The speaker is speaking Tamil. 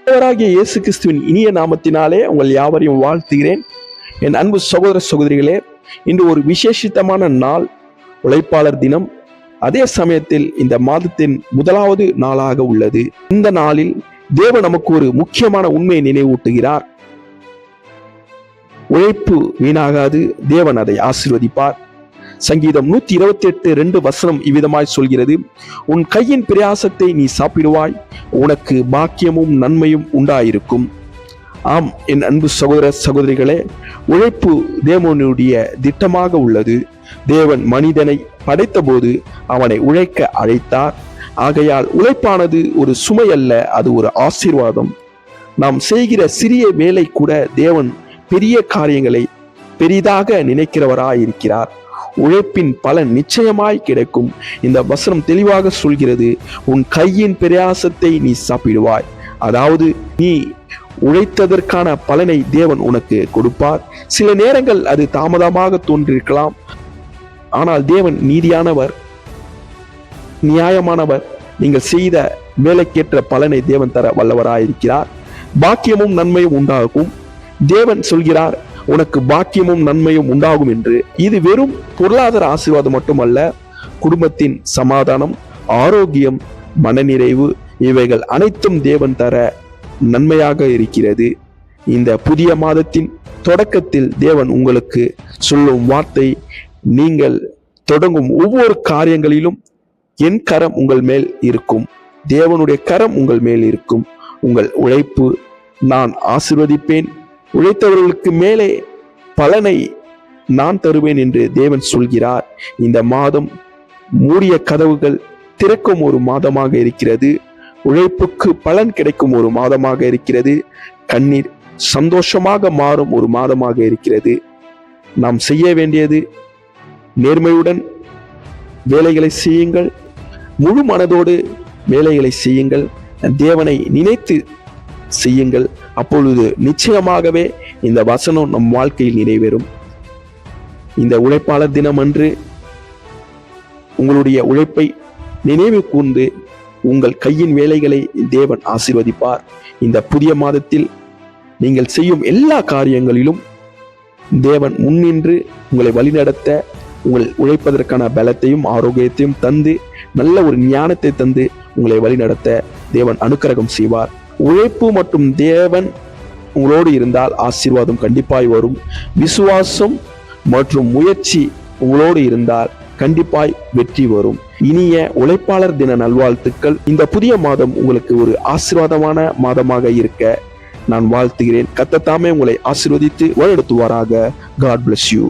ஆண்டவராகிய இயேசு கிறிஸ்துவின் இனிய நாமத்தினாலே உங்கள் யாவரையும் வாழ்த்துகிறேன். என் அன்பு சகோதர சகோதரிகளே, இன்று ஒரு விசேஷித்தமான நாள், உழைப்பாளர் தினம். அதே சமயத்தில் இந்த மாதத்தின் முதலாவது நாளாக உள்ளது. இந்த நாளில் தேவன் நமக்கு ஒரு முக்கியமான உண்மையை நினைவூட்டுகிறார். உழைப்பு வீணாகாது, தேவன் அதை ஆசீர்வதிப்பார். சங்கீதம் 128:2 இவ்விதமாய் சொல்கிறது, உன் கையின் பிரயாசத்தை நீ சாப்பிடுவாய், உனக்கு பாக்கியமும் நன்மையும் உண்டாயிருக்கும். ஆம், என் அன்பு சகோதர சகோதரிகளே, உழைப்பு தேவனுடைய திட்டமாக உள்ளது. தேவன் மனிதனை படைத்த போது அவனை உழைக்க அழைத்தார். ஆகையால் உழைப்பானது ஒரு சுமை அல்ல, அது ஒரு ஆசீர்வாதம். நாம் செய்கிற சிறிய வேலை கூட தேவன் பெரிய காரியங்களை பெரிதாக நினைக்கிறவராயிருக்கிறார். உழைப்பின் பலன் நிச்சயமாய் கிடைக்கும். இந்த வசனம் தெளிவாக சொல்கிறது, உன் கையின் பிரயாசத்தை நீ சாப்பிடுவாய். அதாவது நீ உழைத்ததற்கான பலனை தேவன் உனக்கு கொடுப்பார். சில நேரங்கள் அது தாமதமாக தோன்றிருக்கலாம், ஆனால் தேவன் நீதியானவர், நியாயமானவர். நீங்கள் செய்த வேலைக்கேற்ற பலனை தேவன் தர வல்லவராயிருக்கிறார். பாக்கியமும் நன்மையும் உண்டாகும். தேவன் சொல்கிறார், உனக்கு பாக்கியமும் நன்மையும் உண்டாகும் என்று. இது வெறும் பொருளாதார ஆசீர்வாதம் மட்டுமல்ல, குடும்பத்தின் சமாதானம், ஆரோக்கியம், மனநிறைவு, இவைகள் அனைத்தும் தேவன் தர நன்மையாக இருக்கிறது. இந்த புதிய மாதத்தின் தொடக்கத்தில் தேவன் உங்களுக்கு சொல்லும் வார்த்தை, நீங்கள் தொடங்கும் ஒவ்வொரு காரியங்களிலும் என் கரம் உங்கள் மேல் இருக்கும். தேவனுடைய கரம் உங்கள் மேல் இருக்கும். உங்கள் உழைப்பு நான் ஆசீர்வதிப்பேன். உழைத்தவர்களுக்கு மேலே பலனை நான் தருவேன் என்று தேவன் சொல்கிறார். இந்த மாதம் மூடிய கதவுகள் திறக்கும் ஒரு மாதமாக இருக்கிறது. உழைப்புக்கு பலன் கிடைக்கும் ஒரு மாதமாக இருக்கிறது. கண்ணீர் சந்தோஷமாக மாறும் ஒரு மாதமாக இருக்கிறது. நாம் செய்ய வேண்டியது நேர்மையுடன் வேலைகளை செய்யுங்கள். முழு மனதோடு வேலைகளை செய்யுங்கள். தேவனை நினைத்து செய்யுங்கள். அப்பொழுது நிச்சயமாகவே இந்த வசனம் நம் வாழ்க்கையில் நிறைவேறும். இந்த உழைப்பாளர் தினம் அன்று உங்களுடைய உழைப்பை நினைவு கூர்ந்து உங்கள் கையின் வேலைகளை தேவன் ஆசீர்வதிப்பார். இந்த புதிய மாதத்தில் நீங்கள் செய்யும் எல்லா காரியங்களிலும் தேவன் முன்னின்று உங்களை வழிநடத்த, உங்கள் உழைப்பதற்கான பலத்தையும் ஆரோக்கியத்தையும் தந்து, நல்ல ஒரு ஞானத்தை தந்து உங்களை வழிநடத்த தேவன் அனுக்கிரகம் செய்வார். உழைப்பு மற்றும் தேவன் உங்களோடு இருந்தால் ஆசீர்வாதம் கண்டிப்பாய் வரும். விசுவாசம் மற்றும் முயற்சி உங்களோடு இருந்தால் கண்டிப்பாய் வெற்றி வரும். இனிய உழைப்பாளர் தின நல்வாழ்த்துக்கள். இந்த புதிய மாதம் உங்களுக்கு ஒரு ஆசீர்வாதமான மாதமாக இருக்க நான் வாழ்த்துகிறேன். கர்த்தர் தாமே உங்களை ஆசீர்வதித்து வழிநடத்துவாராக. God bless you.